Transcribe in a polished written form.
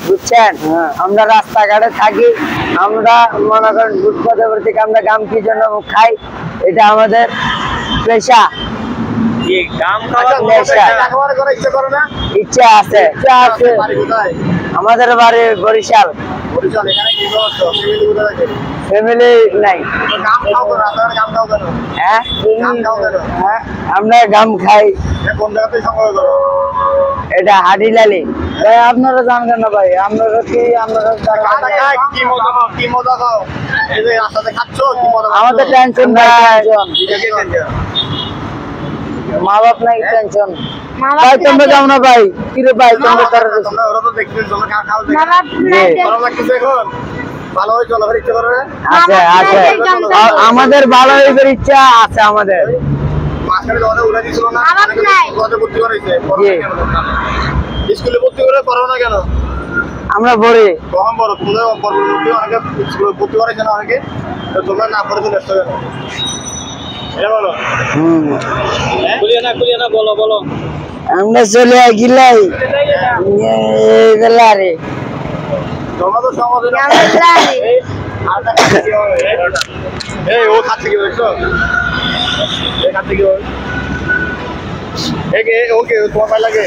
বুঝছেন, আমরা রাস্তাঘাটে থাকি, আমরা মনে করেন বুটপথের থেকে আমরা গাম কি জন্য খাই, এটা আমাদের পেশা। ইচ্ছা আছে, আমাদের বাড়ি বরিশাল। ফ্যামিলি নাই। হ্যাঁ, আমরা গাম খাই। এটা হাডিলালি। ভাই আপনারা জানবেন না ভাই, আপনারা কি আমাদের টেনশন নাই, মা বাপ নাই টেনশন। ভাই তোমরা যাও না ভাই, কিরে ভাই তোমরা আমাদের ভালো হইবার ইচ্ছা আছে। আমাদের স্কুলে ভর্তি করে পারো না কেন? আমরা পড়ি কখন বড় অনেকে ভর্তি করাইছে না অনেকে, তোমরা না পড়ে চলে আসছো কেন? বলো আমরা চলে গিলাই রে তোমরা তো সমাজে ও খাচ্ছে কি বলছো? খাচ্ছে কি বল? ওকে তোমার ভাই লাগে